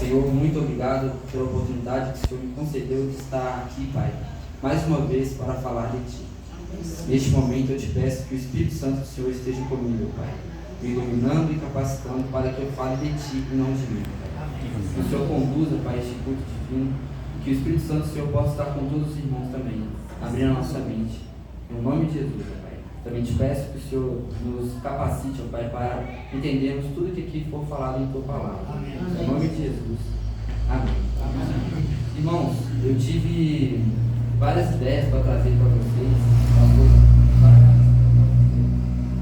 Senhor, muito obrigado pela oportunidade que o Senhor me concedeu de estar aqui, Pai, mais uma vez para falar de Ti. Neste momento eu te peço que o Espírito Santo do Senhor esteja comigo, Pai, me iluminando e capacitando para que eu fale de Ti e não de mim, Pai. Que o Senhor conduza, Pai, este culto divino, que o Espírito Santo do Senhor possa estar com todos os irmãos também, abrindo a nossa mente. Em nome de Jesus, Pai. Também te peço que o Senhor nos capacite, Pai, para entendermos tudo que aqui for falado em Tua palavra. Em nome de Jesus. Amém. Amém. Irmãos, eu tive várias ideias para trazer para vocês,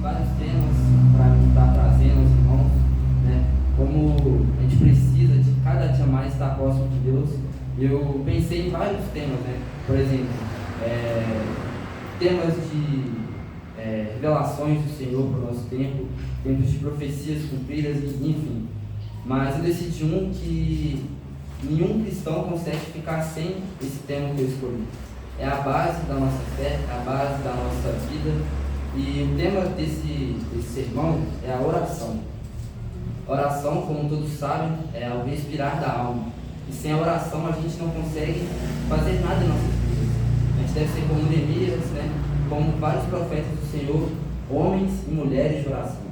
vários temas para estar trazendo aos irmãos, né? Como a gente precisa de cada dia mais estar próximo de Deus. Eu pensei em vários temas, né? Por exemplo, temas de revelações do Senhor para o nosso tempo, tempos de profecias cumpridas, enfim. Mas eu decidi um que nenhum cristão consegue ficar sem esse tema que eu escolhi. É a base da nossa fé, é a base da nossa vida. E o tema desse sermão é a oração. Oração, como todos sabem, é o respirar da alma. E sem a oração a gente não consegue fazer nada em nossas vidas. A gente deve ser como Neemias, né? Como vários profetas do Senhor, homens e mulheres de oração.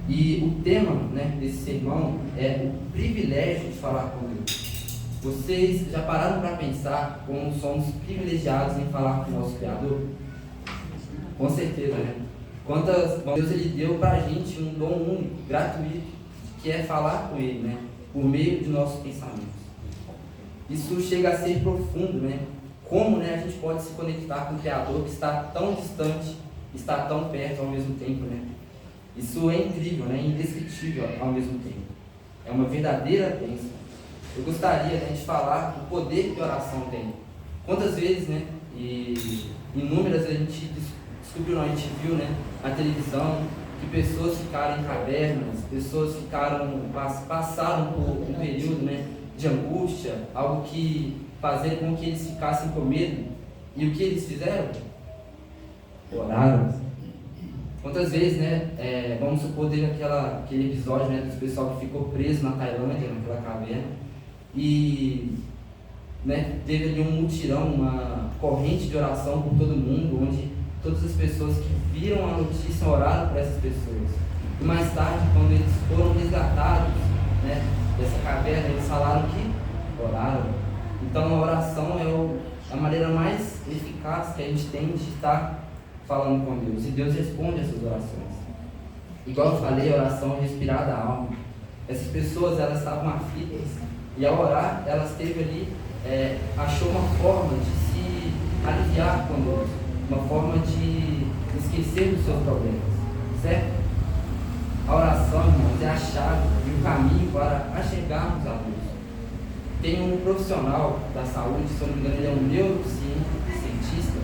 E o tema, né, desse sermão é o privilégio de falar com Deus. Vocês já pararam para pensar como somos privilegiados em falar com o nosso Criador? Com certeza, né? Deus ele deu para a gente um dom único, gratuito, que é falar com Ele, né? Por meio de nossos pensamentos. Isso chega a ser profundo, né? Como, né, a gente pode se conectar com o Criador que está tão distante, está tão perto ao mesmo tempo, né? Isso é incrível, né? Indescritível ao mesmo tempo. É uma verdadeira bênção. Eu gostaria, né, de falar do poder que a oração tem. Quantas vezes, né? E inúmeras a gente descobriu, não, a gente viu, né, na televisão, que pessoas ficaram em cavernas, pessoas passaram por um período, né, de angústia, algo que fazia com que eles ficassem com medo. E o que eles fizeram? Oraram. Quantas vezes, né, vamos supor, teve aquele episódio, né, do pessoal que ficou preso na Tailândia, naquela caverna, e, né, teve ali um mutirão, uma corrente de oração por todo mundo, onde todas as pessoas que viram a notícia oraram por essas pessoas. E mais tarde, quando eles foram resgatados, né, dessa caverna, eles falaram que oraram. Então a oração é a maneira mais eficaz que a gente tem de estar falando com Deus. E Deus responde essas orações. Igual eu falei, a oração é respirar da alma. Essas pessoas, elas estavam aflitas, e ao orar, elas teve ali, achou uma forma de se aliviar com Deus, uma forma de esquecer dos seus problemas, certo? A oração, irmãos, é a chave e o caminho para chegarmos a Deus. Tem um profissional da saúde, se eu não me engano, ele é um neurocientista,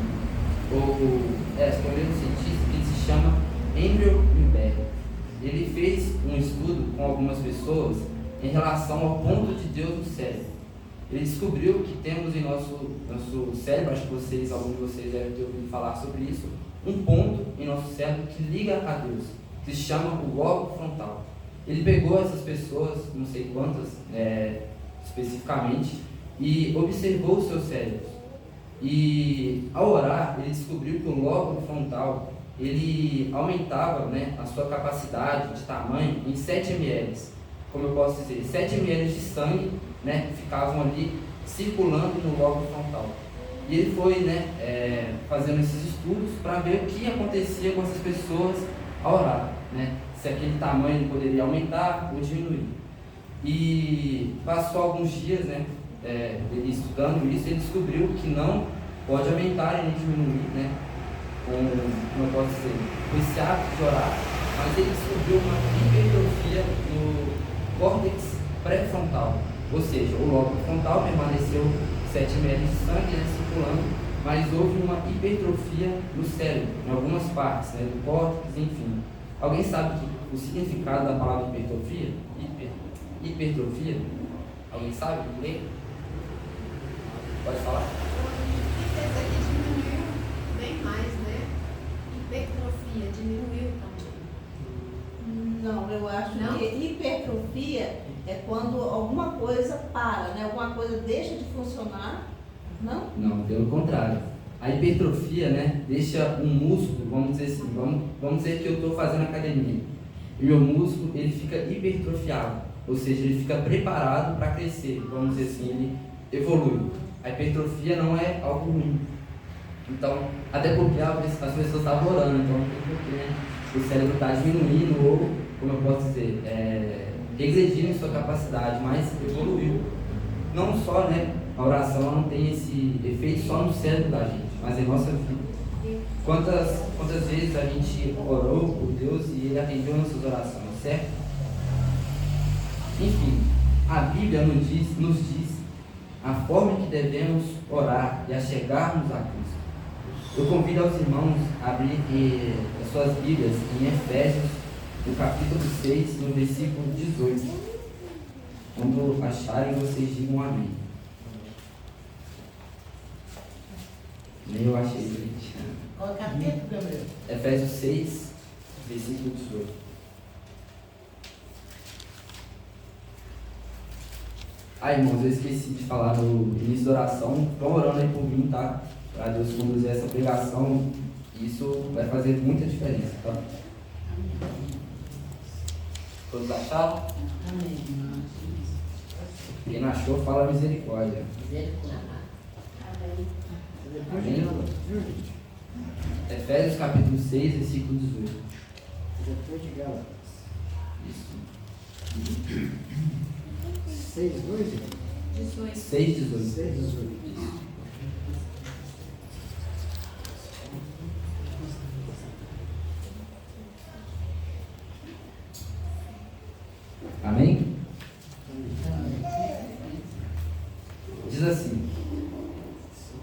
que se chama Andrew Wimber. Ele fez um estudo com algumas pessoas em relação ao ponto de Deus no cérebro. Ele descobriu que temos em nosso cérebro, acho que alguns de vocês devem ter ouvido falar sobre isso, um ponto em nosso cérebro que liga a Deus, que se chama o lobo frontal. Ele pegou essas pessoas, não sei quantas especificamente, e observou os seus cérebros. E ao orar, ele descobriu que o lóbulo frontal, ele aumentava, né, a sua capacidade de tamanho em 7 ml. Como eu posso dizer, 7 ml de sangue, né, ficavam ali circulando no lóbulo frontal. E ele foi, né, fazendo esses estudos para ver o que acontecia com essas pessoas ao orar, né, se aquele tamanho poderia aumentar ou diminuir. E passou alguns dias, né, ele estudando isso, ele descobriu que não pode aumentar e nem diminuir, né, como eu posso dizer, com esse hábito de orar, mas ele descobriu uma hipertrofia no córtex pré-frontal, ou seja, o lóbulo frontal permaneceu 7 ml de sangue, né, circulando, mas houve uma hipertrofia no cérebro, em algumas partes, né, do córtex, enfim. Alguém sabe o significado da palavra hipertrofia? Hipertrofia? Alguém sabe? Ninguém? Pode falar? Essa aqui diminuiu bem mais, né? Hipertrofia diminuiu também. Não, eu acho Não? que hipertrofia é quando alguma coisa para, né? Alguma coisa deixa de funcionar, não? Não, pelo contrário. A hipertrofia, né, deixa um músculo, vamos dizer assim, vamos dizer que eu estou fazendo academia. E meu músculo, ele fica hipertrofiado, ou seja, ele fica preparado para crescer, vamos dizer assim, ele evolui. A hipertrofia não é algo ruim. Então, até porque as pessoas estavam orando, então né, o cérebro está diminuindo ou, como eu posso dizer, regredindo em sua capacidade, mas evoluiu. Não só, né, a oração não tem esse efeito só no cérebro da gente, mas em nossa vida. Quantas vezes a gente orou por Deus e Ele atendeu nossas orações, certo? Enfim, a Bíblia nos diz a forma que devemos orar e a chegarmos a Cristo. Eu convido aos irmãos a abrir as suas Bíblias em Efésios, no capítulo 6, no versículo 18. Quando acharem, vocês digam amém. Nem eu achei, gente. Qual capítulo, Gabriel? Efésios 6, versículo 18. Irmãos, eu esqueci de falar no início da oração. Estão orando aí por mim, tá? Para Deus conduzir essa pregação. Isso vai fazer muita diferença, tá? Todos acharam? Amém. Quem não achou, fala misericórdia. Misericórdia. Amém? Efésios capítulo 6, versículo 18. Depois de Gálatas. Isso. 6, 2? 18. 6, 18. 6, 18. Amém? Diz assim: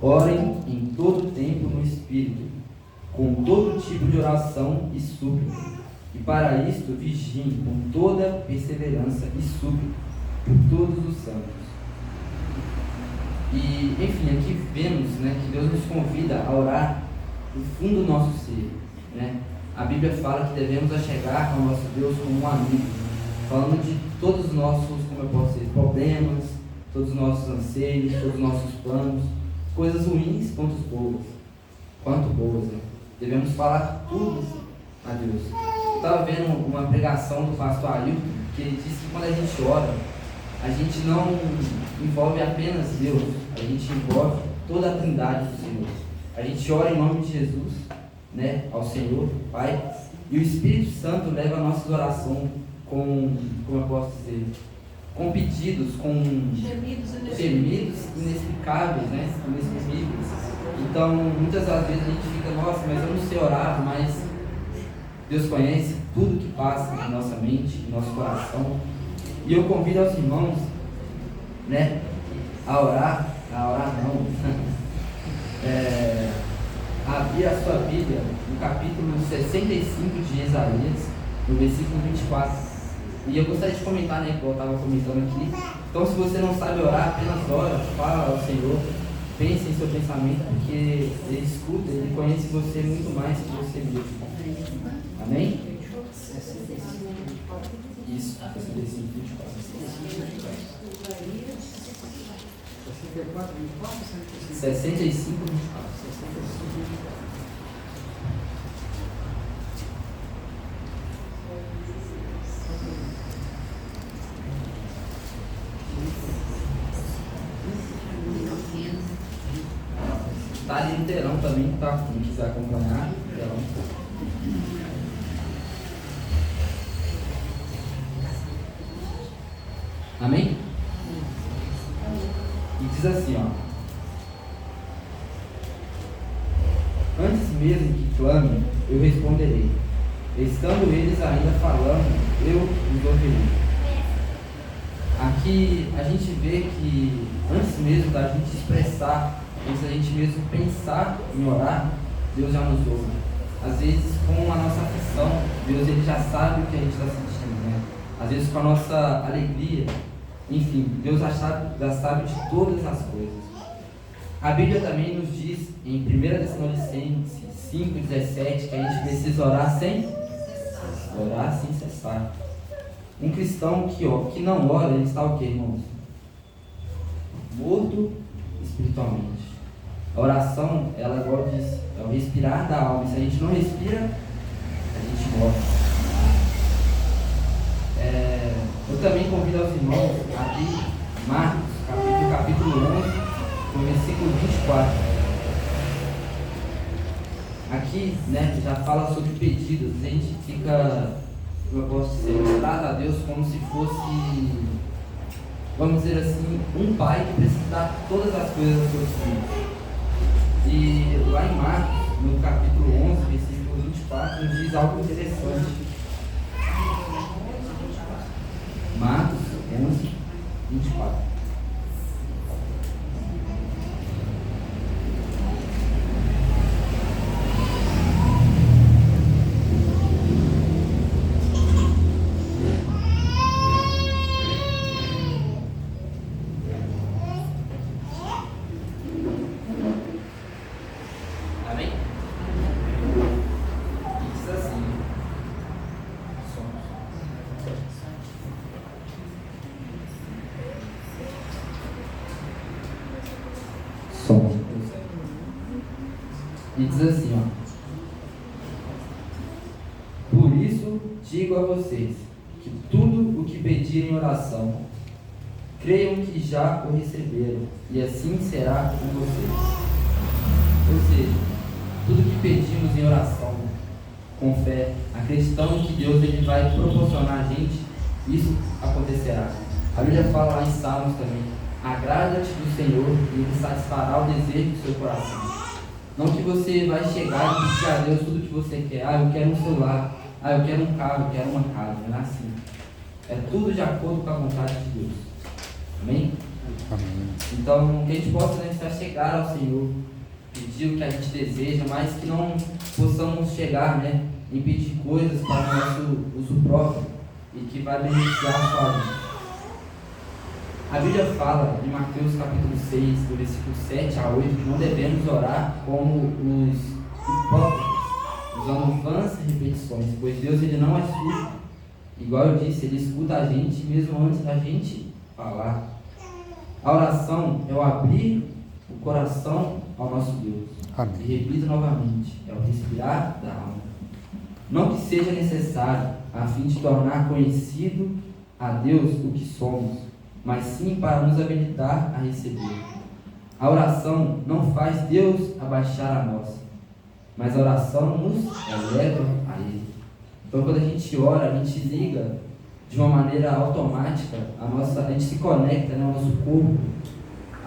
orem em todo tempo no Espírito, com todo tipo de oração e súplica, e para isto vigiem com toda perseverança e súplica por todos os santos. E, enfim, aqui vemos, né, que Deus nos convida a orar do fundo do nosso ser, né? A Bíblia fala que devemos achegar ao nosso Deus como um amigo, falando de todos os nossos, como eu posso dizer, problemas, todos os nossos anseios, todos os nossos planos, coisas ruins quanto boas, né? Devemos falar tudo a Deus. Eu estava vendo uma pregação do pastor Ailton, que ele disse que quando a gente ora, a gente não envolve apenas Deus, a gente envolve toda a trindade do Senhor. A gente ora em nome de Jesus, né, ao Senhor, Pai, e o Espírito Santo leva a nossa oração com, como eu posso dizer, com pedidos, com gemidos inexplicáveis, né, inexprimíveis. Então, muitas das vezes a gente fica, nossa, mas eu não sei orar, mas Deus conhece tudo que passa na nossa mente, no nosso coração. E eu convido aos irmãos, né, a orar não, a abrir a sua Bíblia no capítulo 65 de Isaías, no versículo 24. E eu gostaria de comentar, né, que eu estava comentando aqui. Então, se você não sabe orar, apenas ora, fala ao Senhor, pense em seu pensamento, porque Ele escuta, Ele conhece você muito mais que você mesmo. Amém? Isso, 65, 24. 64, 24, 65, 24. 65. Está ali no telão também, tá? Quem quiser acompanhar, telão. Amém? E diz assim, ó: antes mesmo que clame, eu responderei. Estando eles ainda falando, eu os ouvirei. Aqui a gente vê que antes mesmo da gente expressar, antes da gente mesmo pensar em orar, Deus já nos ouve. Às vezes com a nossa aflição, Deus ele já sabe o que a gente está sentindo, né? Às vezes com a nossa alegria, enfim, Deus já sabe de todas as coisas. A Bíblia também nos diz em 1 Tessalonicenses 5,17 que a gente precisa orar sem Orar sem cessar. Um cristão que não ora, ele está o quê, irmãos? Morto espiritualmente. A oração, ela, igual eu disse, é o respirar da alma. Se a gente não respira, a gente morre. Eu também convido aos irmãos a abrir Marcos, capítulo 11, no versículo 24. Aqui, né, já fala sobre pedidos. A gente fica, como eu posso dizer, trata a Deus como se fosse, vamos dizer assim, um pai que precisa dar todas as coisas aos seus filhos. E lá em Marcos, no capítulo 11, versículo 24, nos diz algo interessante. Marcos 11, 24. Amém? Diz assim. Som. E diz assim, ó. Por isso digo a vocês que tudo o que pedirem em oração, creiam que já o receberam, e assim será com vocês. Ou seja, tudo que pedimos em oração, com fé, acreditando que Deus ele vai proporcionar a gente, isso acontecerá. A Bíblia fala lá em Salmos também: agrada-te do Senhor e Ele satisfará o desejo do seu coração. Não que você vai chegar e pedir a Deus tudo que você quer. Eu quero um celular, eu quero um carro, eu quero uma casa. Não é assim. É tudo de acordo com a vontade de Deus. Amém? Amém. Então, que a gente possa chegar ao Senhor, pedir o que a gente deseja, mas que não possamos chegar, em pedir coisas para o nosso uso próprio e que vai beneficiar só a gente. A Bíblia fala em Mateus capítulo 6, do versículo 7 a 8, que não devemos orar como os hipócritas, usando vãs repetições, pois Deus ele não é surdo. Igual eu disse, Ele escuta a gente mesmo antes da gente falar. A oração é o abrir o coração ao nosso Deus. Amém. E repito novamente, é o respirar da alma. Não que seja necessário a fim de tornar conhecido a Deus o que somos, mas sim para nos habilitar a receber. A oração não faz Deus abaixar a nós, mas a oração nos eleva a Ele. Então, quando a gente ora, a gente liga de uma maneira automática, a gente se conecta, ao nosso corpo,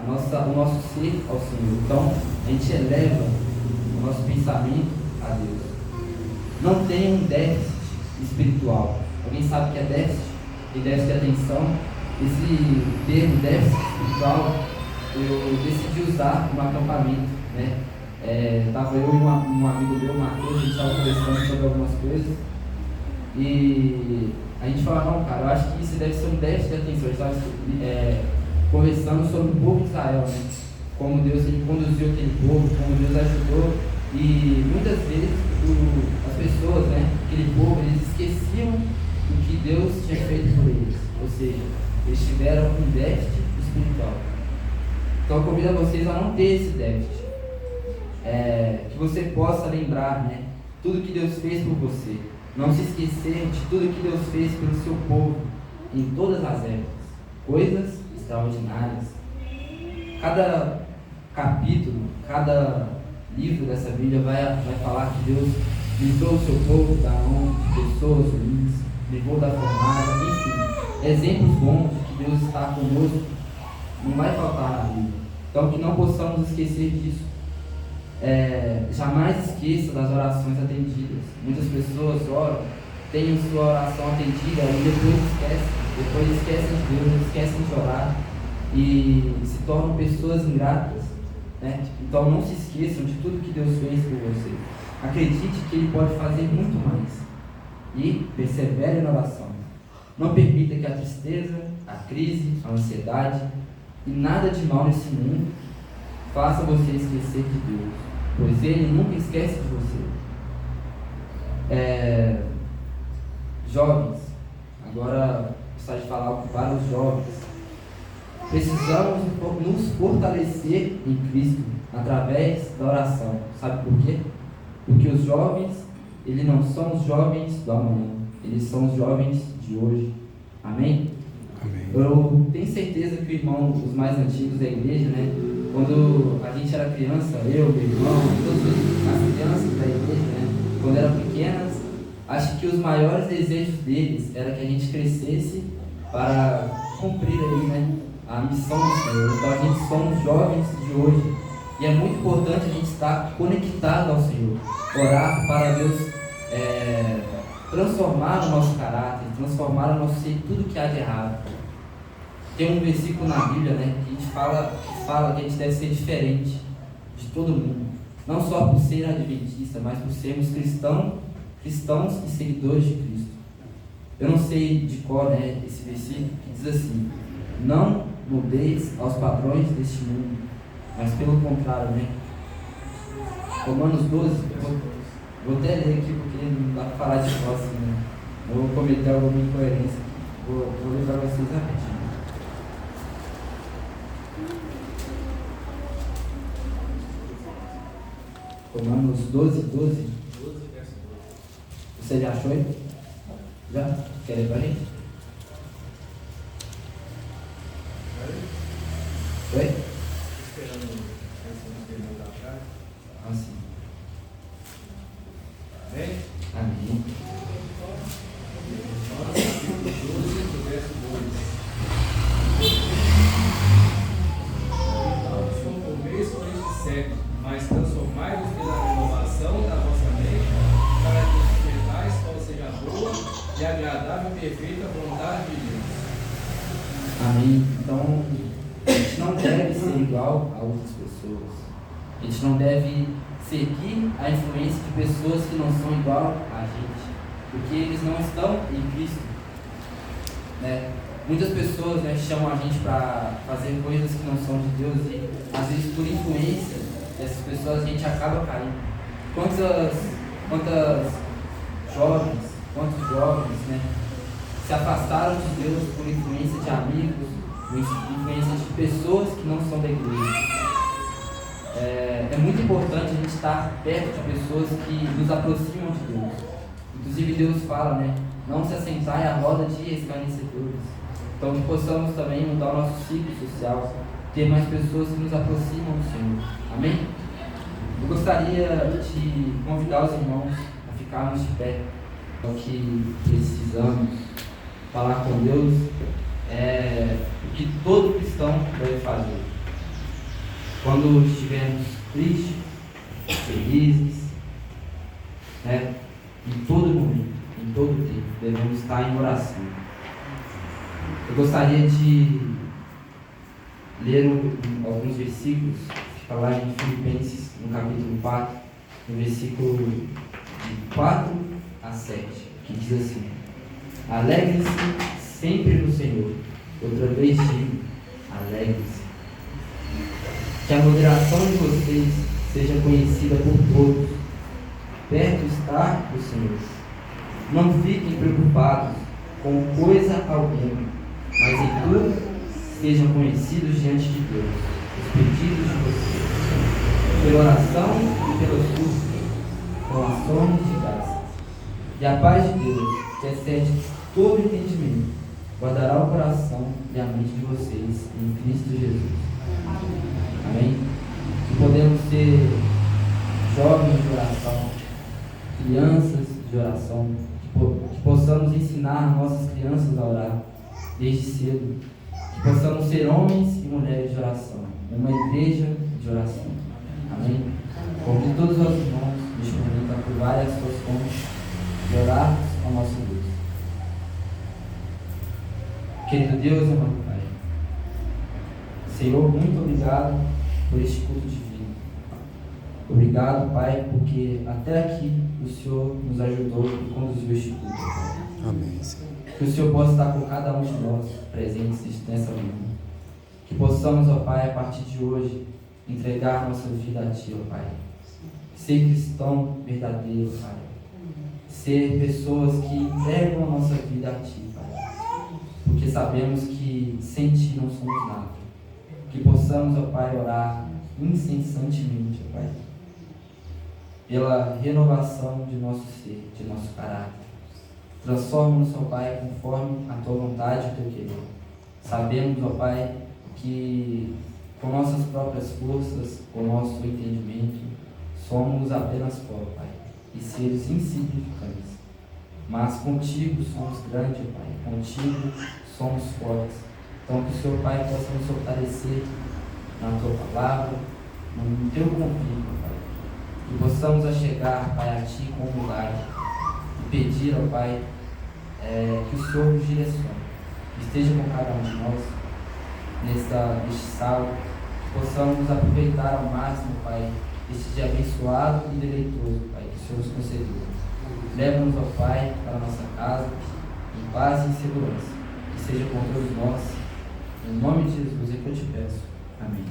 o nosso ser ao Senhor. Então, a gente eleva o nosso pensamento a Deus. Não tem um déficit espiritual. Alguém sabe o que é déficit? E déficit de atenção. Esse termo déficit espiritual eu decidi usar no acampamento, Estava eu e um amigo meu, Matheus, a gente estava conversando sobre algumas coisas e a gente falou: não, cara, eu acho que isso deve ser um déficit de atenção. A gente estava conversando sobre o povo de Israel, como Deus ele conduziu aquele povo, como Deus ajudou, e muitas vezes as pessoas, aquele povo, eles esqueciam o que Deus tinha feito por eles, ou seja, eles tiveram um déficit espiritual. Então eu convido a vocês a não ter esse déficit, que você possa lembrar, tudo que Deus fez por você, não se esquecer de tudo que Deus fez pelo seu povo em todas as épocas, coisas extraordinárias. Cada capítulo, cada livro dessa Bíblia vai falar que Deus livrou o seu povo da mão de pessoas ruins, livrou da fornalha, enfim, exemplos bons de que Deus está conosco não vai faltar na Bíblia. Então, que não possamos esquecer disso. Jamais esqueça das orações atendidas. Muitas pessoas oram, têm sua oração atendida e depois esquecem de Deus, esquecem de orar e se tornam pessoas ingratas. Então não se esqueçam de tudo que Deus fez por você. Acredite que Ele pode fazer muito mais e persevere na oração. Não permita que a tristeza, a crise, a ansiedade e nada de mal nesse mundo faça você esquecer de Deus, pois Ele nunca esquece de você. Jovens, agora gostaria de falar algo para os jovens. Precisamos nos fortalecer em Cristo através da oração. Sabe por quê? Porque os jovens, eles não são os jovens do amanhã, eles são os jovens de hoje. Amém? Amém. Eu tenho certeza que o irmão, os mais antigos da igreja, né? Quando a gente era criança, eu, meu irmão, todas as crianças da igreja, né? Quando eram pequenas, acho que os maiores desejos deles era que a gente crescesse para cumprir aí, né, a missão do Senhor. Então a gente somos jovens de hoje e é muito importante a gente estar conectado ao Senhor, orar para Deus transformar o nosso caráter, transformar o nosso ser, tudo que há de errado. Tem um versículo na Bíblia, né, que a gente fala que a gente deve ser diferente de todo mundo, não só por ser adventista, mas por sermos cristãos e seguidores de Cristo. Eu não sei de cor, né, esse versículo que diz assim: não mudeis aos padrões deste mundo, mas pelo contrário, né? Romanos 12, vou até ler aqui porque não dá para falar de cor assim, né? Eu vou cometer alguma incoerência. Vou ler para vocês rapidinho. Romanos 12, 12. Você já achou aí? Já? Quer ler pra gente? Oi? Esperando Ah, sim. Amém? Amém. Capítulo 12, verso 2. Não começo deste século, mas transformai-vos pela renovação da vossa mente, para que experimentais qual seja a boa e agradável e perfeita vontade de Deus. Amém. Então, a gente não deve ser igual a outras pessoas. A gente não deve seguir a influência de pessoas que não são igual a gente, porque eles não estão em Cristo, né? Muitas pessoas, né, chamam a gente para fazer coisas que não são de Deus e às vezes por influência dessas pessoas a gente acaba caindo. Quantos jovens, né, se afastaram de Deus por influência de amigos, por influência de pessoas que não são da igreja. É muito importante a gente estar perto de pessoas que nos aproximam de Deus. Inclusive Deus fala, né, não se assentai à roda de escarnecedores. Então que possamos também mudar o nosso ciclo social, ter mais pessoas que nos aproximam do Senhor. Amém? Eu gostaria de convidar os irmãos a ficarmos de pé. O que precisamos falar com Deus é o que todo cristão deve fazer. Quando estivermos tristes, felizes, né, em todo momento, em todo tempo, devemos estar em oração. Eu gostaria de ler alguns versículos que está lá em Filipenses, no capítulo 4, no versículo de 4 a 7, que diz assim: alegre-se sempre no Senhor. Outra vez digo, alegre-se. Que a moderação de vocês seja conhecida por todos. Perto está o Senhor. Não fiquem preocupados com coisa alguma, mas em tudo sejam conhecidos diante de Deus os pedidos de vocês, pela oração e pelas súplicas, com ações de graça. E a paz de Deus, que excede todo entendimento, guardará o coração e a mente de vocês em Cristo Jesus. Amém? Que podemos ser jovens de oração, crianças de oração, que possamos ensinar nossas crianças a orar desde cedo, que possamos ser homens e mulheres de oração, uma igreja de oração. Amém? Convido todos os irmãos neste momento a curvarem as suas contas e orarmos ao nosso Deus. Querido Deus, amado Pai, Senhor, muito obrigado por este culto divino. Obrigado, Pai, porque até aqui o Senhor nos ajudou e conduziu este culto, Pai. Amém, Senhor. Que o Senhor possa estar com cada um de nós presentes nessa manhã. Que possamos, ó Pai, a partir de hoje, entregar nossa vida a Ti, ó Pai. Ser cristão verdadeiro, Pai. ser pessoas que entregam a nossa vida a Ti, Pai, porque sabemos que sem Ti não somos nada. Que possamos, ó Pai, orar incessantemente, ó Pai, pela renovação de nosso ser, de nosso caráter. Transforma-nos, ó Pai, conforme a Tua vontade e o Teu querer. Sabemos, ó Pai, que com nossas próprias forças, com nosso entendimento, somos apenas pó, Pai, e seres insignificantes. Mas contigo somos grandes, Pai, contigo somos fortes. Então que o Senhor, Pai, possa nos fortalecer na Tua palavra, no Teu convívio, Pai. Que possamos chegar, Pai, a Ti com humildade e pedir, ó Pai, que o Senhor nos direcione, que esteja com cada um de nós neste sábado, que possamos aproveitar ao máximo, Pai, este dia abençoado e deleitoso, Pai, que o Senhor nos concedeu. Leva-nos, ó Pai, para a nossa casa, em paz e em segurança, que seja com todos nós. Em nome de Jesus é que eu te peço. Amém.